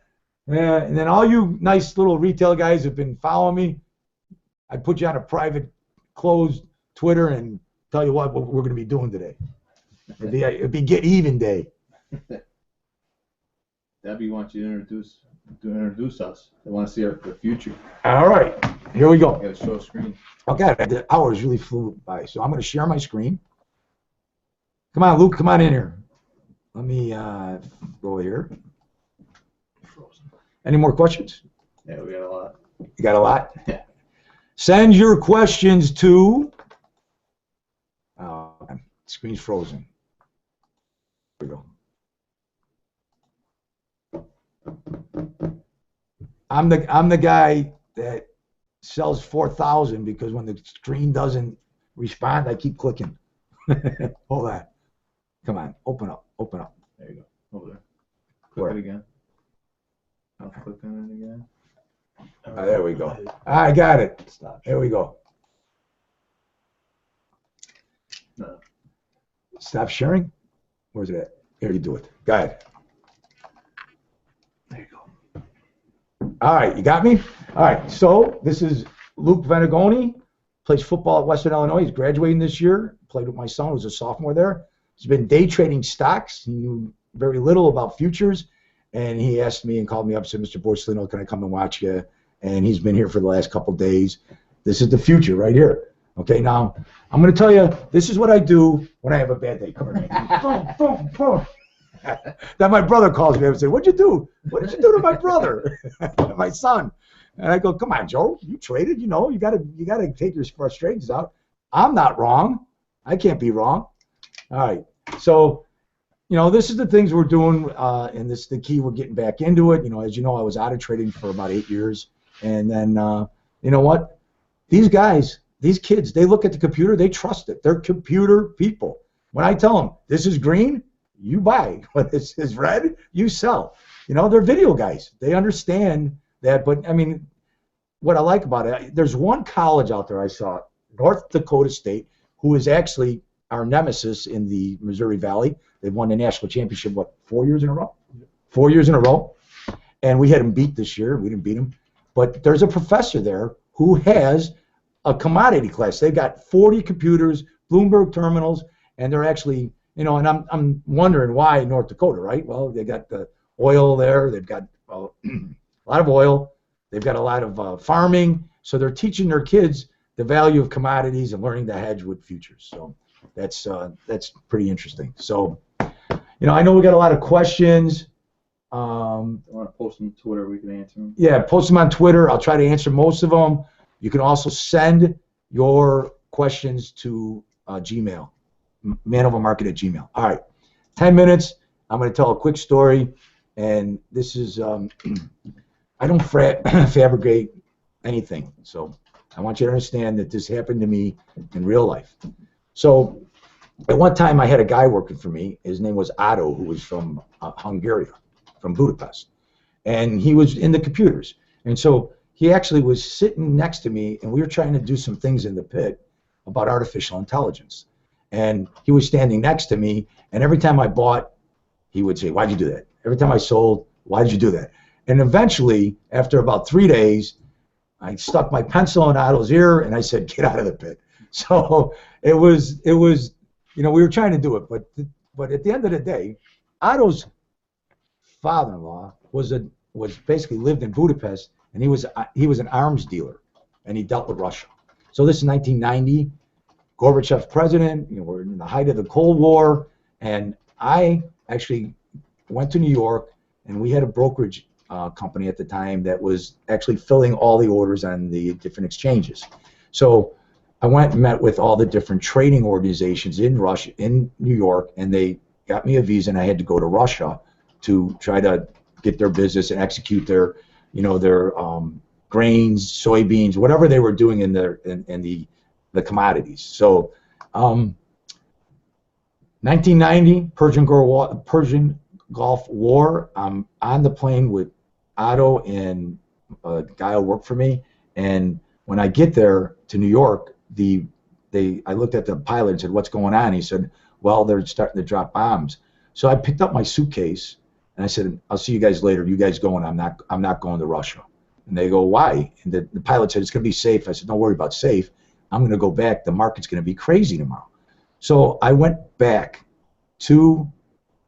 Yeah, and then all you nice little retail guys have been following me, I'd put you on a private, closed Twitter and tell you what we're going to be doing today. It'd be get even day. Debbie wants you to introduce us. They want to see the future. All right, here we go. I got to show a screen. Okay, the hours really flew by, so I'm going to share my screen. Come on, Luke, come on in here. Let me go here. Any more questions? Yeah, we got a lot. You got a lot? Yeah. Send your questions to. Screen's frozen. Here we go. I'm the guy that sells 4,000 because when the screen doesn't respond, I keep clicking. Hold on. Come on, open up. There you go. Over there. Click it again. I'll click on it again. There we go. I got it. Stop. There we go. No. Stop sharing? Where's it at? Here, you do it. Go ahead. There you go. All right, you got me? All right, so this is Luke Venegoni. Plays football at Western Illinois. He's graduating this year. Played with my son, who's a sophomore there. He's been day trading stocks. He knew very little about futures. And he asked me and called me up and said, Mr. Borsellino, can I come and watch you? And he's been here for the last couple of days. This is the future right here. Okay, now I'm going to tell you, this is what I do when I have a bad day. Come here. Then my brother calls me and says, what'd you do? What did you do to my brother? My son. And I go, come on, Joe, you traded, you gotta take your frustrations out. I'm not wrong. I can't be wrong. All right. So, this is the things we're doing, and this is the key. We're getting back into it. As you know, I was out of trading for about 8 years. And then, you know what? These guys, these kids, they look at the computer, they trust it. They're computer people. When I tell them, this is green, you buy. When this is red, you sell. They're video guys. They understand that. But, I mean, what I like about it, there's one college out there I saw, North Dakota State, who is actually our nemesis in the Missouri Valley. They've won the national championship, 4 years in a row? 4 years in a row. And we had them beat this year. We didn't beat them. But there's a professor there who has a commodity class. They've got 40 computers, Bloomberg terminals, and they're actually, and I'm wondering why North Dakota, right? Well, they got the oil there. They've got a lot of oil. They've got a lot of farming. So they're teaching their kids the value of commodities and learning to hedge with futures. So that's pretty interesting. So, I know we got a lot of questions. I want to post them on Twitter. We can answer them. Yeah, post them on Twitter. I'll try to answer most of them. You can also send your questions to Gmail, manovermarket@gmail. All right, 10 minutes. I'm going to tell a quick story, and this is I don't fabricate anything. So I want you to understand that this happened to me in real life. So at one time, I had a guy working for me. His name was Otto, who was from Hungary, from Budapest, and he was in the computers. And so he actually was sitting next to me, and we were trying to do some things in the pit about artificial intelligence. And he was standing next to me, and every time I bought, he would say, "Why'd you do that?" Every time I sold, "Why did you do that?" And eventually, after about 3 days, I stuck my pencil in Otto's ear, and I said, "Get out of the pit." So it was, we were trying to do it, but at the end of the day, Otto's father-in-law was basically lived in Budapest, and he was an arms dealer, and he dealt with Russia. So this is 1990, Gorbachev's president. We're in the height of the Cold War, and I actually went to New York, and we had a brokerage company at the time that was actually filling all the orders on the different exchanges. So I went and met with all the different trading organizations in Russia, in New York, and they got me a visa, and I had to go to Russia to try to get their business and execute their grains, soybeans, whatever they were doing in the commodities. So 1990, Persian Gulf War. I'm on the plane with Otto and a guy who worked for me, and when I get there to New York, I looked at the pilot and said, "What's going on?" He said, "Well, they're starting to drop bombs." So I picked up my suitcase and I said, "I'll see you guys later. You guys going? I'm not going to Russia." And they go, "Why?" And the pilot said, "It's going to be safe." I said, "Don't worry about safe. I'm going to go back. The market's going to be crazy tomorrow." So I went back to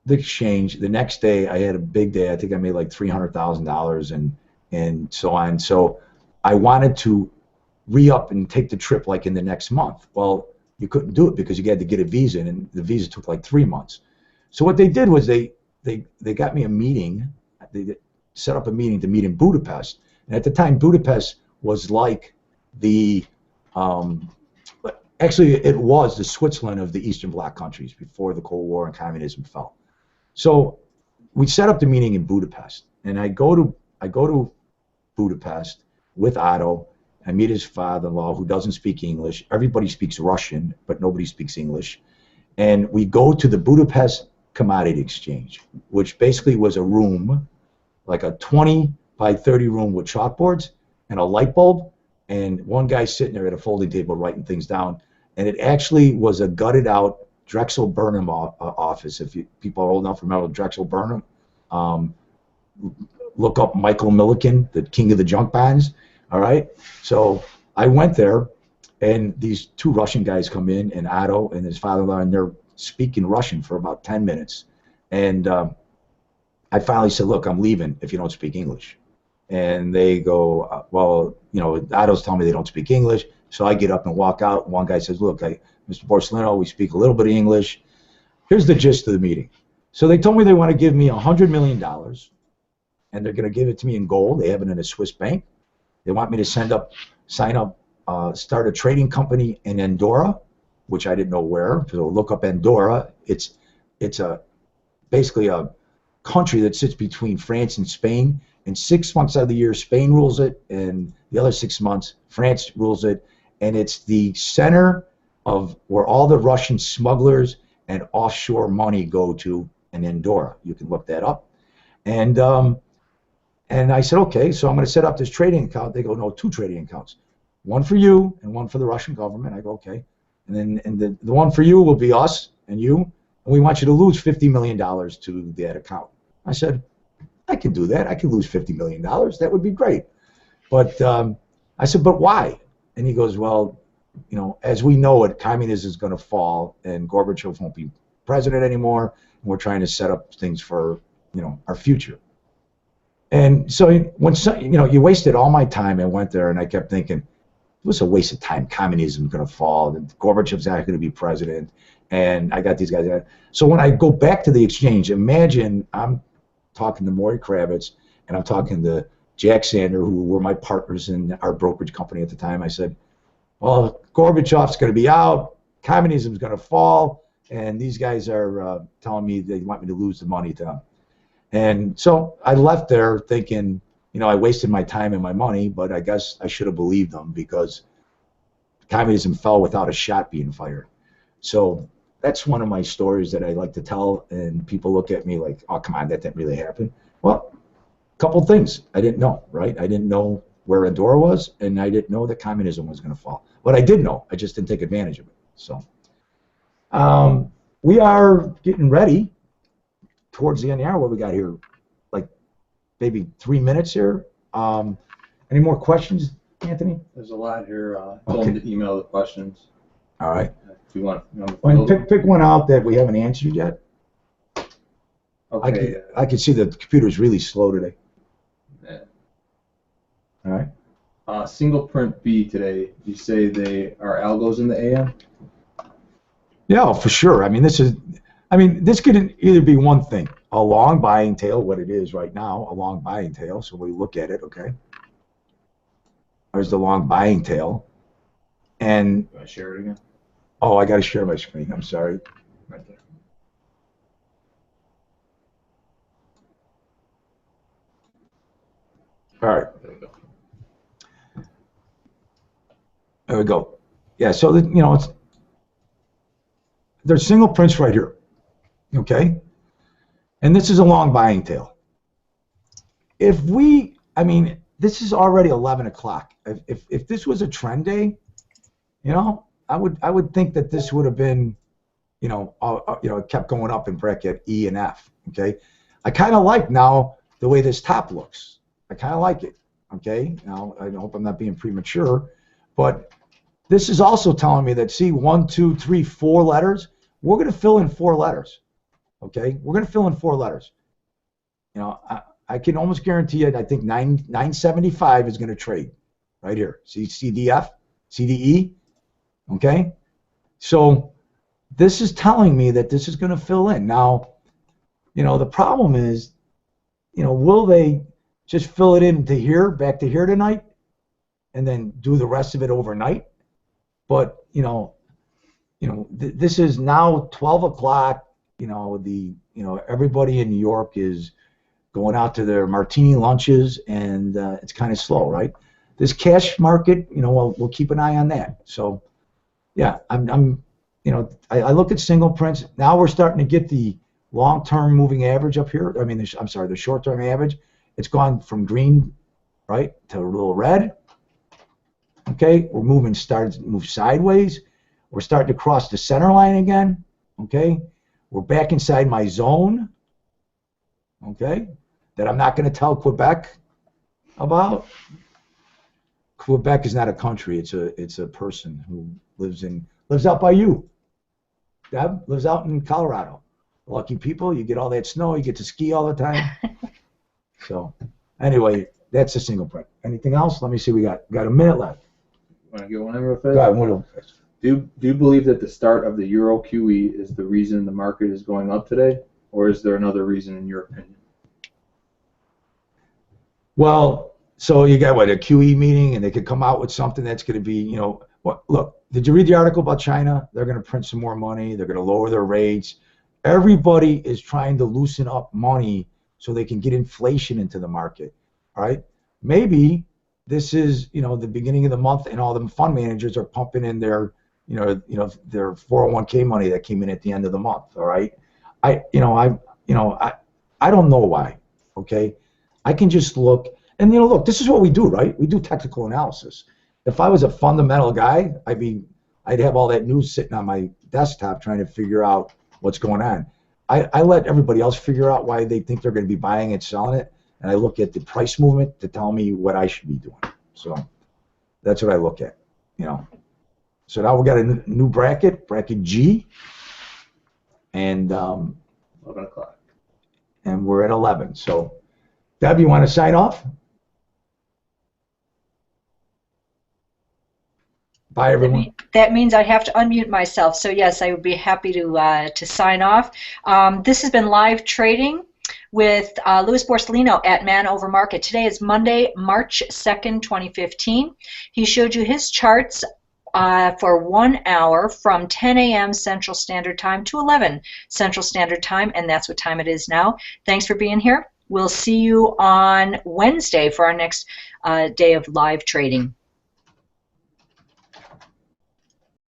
the exchange. The next day, I had a big day. I think I made like $300,000 and so on. So I wanted to re-up and take the trip like in the next month. Well, you couldn't do it because you had to get a visa, and the visa took like 3 months. So what they did was they got me a meeting. They set up a meeting to meet in Budapest. And at the time, Budapest was like actually it was the Switzerland of the Eastern Bloc countries before the Cold War and communism fell. So we set up the meeting in Budapest, and I go to Budapest with Otto. I meet his father-in-law, who doesn't speak English. Everybody speaks Russian, but nobody speaks English. And we go to the Budapest Commodity Exchange, which basically was a room, like a 20 by 30 room with chalkboards and a light bulb, and one guy sitting there at a folding table writing things down. And it actually was a gutted out Drexel Burnham office. If people are old enough to remember Drexel Burnham, look up Michael Milliken, the king of the junk bonds. All right. So I went there, and these two Russian guys come in, and Otto and his father-in-law, and they're speaking Russian for about 10 minutes. And I finally said, "Look, I'm leaving if you don't speak English." And they go, "Well, Otto's telling me they don't speak English." So I get up and walk out. One guy says, "Look, Mr. Borsellino, we speak a little bit of English. Here's the gist of the meeting." So they told me they want to give me $100 million, and they're going to give it to me in gold. They have it in a Swiss bank. They want me to sign up, start a trading company in Andorra, which I didn't know where. So look up Andorra. It's basically a country that sits between France and Spain. And 6 months out of the year, Spain rules it, and the other 6 months, France rules it. And it's the center of where all the Russian smugglers and offshore money go to in Andorra. You can look that up. And I said, "Okay, so I'm going to set up this trading account." They go, "No, 2 trading accounts. One for you and one for the Russian government." I go, "Okay." And then the one for you will be us and you, and we want you to lose $50 million to that account. I said, "I can do that. I can lose $50 million. That would be great." But I said, but why? And he goes, well, as we know it, communism is going to fall and Gorbachev won't be president anymore. And we're trying to set up things for, our future. And so you wasted all my time. I went there and I kept thinking, it was a waste of time. Communism is going to fall. And Gorbachev's not going to be president. And I got these guys there. So when I go back to the exchange, imagine I'm talking to Maury Kravitz and I'm talking to Jack Sander, who were my partners in our brokerage company at the time. I said, well, Gorbachev's going to be out, communism's going to fall, and these guys are telling me they want me to lose the money to them. And so I left there thinking, I wasted my time and my money, but I guess I should have believed them because communism fell without a shot being fired. So that's one of my stories that I like to tell, and people look at me like, oh, come on, that didn't really happen. Well, couple things I didn't know, right? I didn't know where Andorra was, and I didn't know that communism was going to fall. But I did know, I just didn't take advantage of it. So we are getting ready towards the end of the hour. What we got here? Like maybe 3 minutes here. Any more questions, Anthony? There's a lot here. Tell them to email the questions. All right. If you want. Pick one out that we haven't answered yet. Okay. I can see the computer's really slow today. Yeah. All right. Single print B today. You say they are algos in the AM? Yeah, for sure. This could either be one thing, a long buying tail, what it is right now, a long buying tail. So we look at it, okay. There's the long buying tail. And Do I share it again? Oh, I got to share my screen. I'm sorry. Right there. All right. There we go. There we go. Yeah, so there's single prints right here, okay? And this is a long buying tail. This is already 11 o'clock. If this was a trend day, I would think that this would have been, it kept going up in bracket E and F, okay? I kind of like now the way this top looks. I kind of like it, okay? Now, I hope I'm not being premature, but this is also telling me that, see, 1, 2, 3, 4 letters, we're going to fill in 4 letters, okay? We're going to fill in 4 letters. I can almost guarantee it. I think 975 is going to trade right here. See CDF, CDE, okay? So this is telling me that this is going to fill in. Now, the problem is, will they just fill it in to here, back to here tonight, and then do the rest of it overnight? But this is now 12 o'clock. Everybody in New York is going out to their martini lunches, and it's kind of slow, right? This cash market, we'll keep an eye on that. So, yeah, I look at single prints. Now we're starting to get the long-term moving average up here. The short-term average. It's gone from green, right, to a little red. Okay, we're starting to move sideways. We're starting to cross the center line again. Okay, we're back inside my zone. Okay, that I'm not going to tell Quebec about. Quebec is not a country; it's a person who lives out by you. Deb lives out in Colorado. Lucky people, you get all that snow, you get to ski all the time. So, anyway, that's a single print. Anything else? Let me see. We got a minute left. Want to get one in real fast? Go ahead, Do you believe that the start of the Euro QE is the reason the market is going up today, or is there another reason in your opinion? Well, so you got a QE meeting, and they could come out with something that's going to be, look, did you read the article about China? They're going to print some more money. They're going to lower their rates. Everybody is trying to loosen up money so they can get inflation into the market. All right, maybe this is the beginning of the month, and all the fund managers are pumping in their their 401k money that came in at the end of the month. All right, I don't know why. Okay, I can just look, and look, this is what we do, right? We do technical analysis. If I was a fundamental guy, I'd have all that news sitting on my desktop trying to figure out what's going on. I let everybody else figure out why they think they're going to be buying it, selling it, and I look at the price movement to tell me what I should be doing. So that's what I look at, you know. So now we got a new bracket G, and 11 o'clock. and we're at 11. So, Deb, you want to sign off? Bye, everyone. That means I have to unmute myself. So yes, I would be happy to sign off. This has been live trading with Lewis Borsellino at Man Over Market. Today is Monday, March 2nd, 2015. He showed you his charts for 1 hour from 10 a.m. Central Standard Time to 11 Central Standard Time, and that's what time it is now. Thanks for being here. We'll see you on Wednesday for our next day of live trading.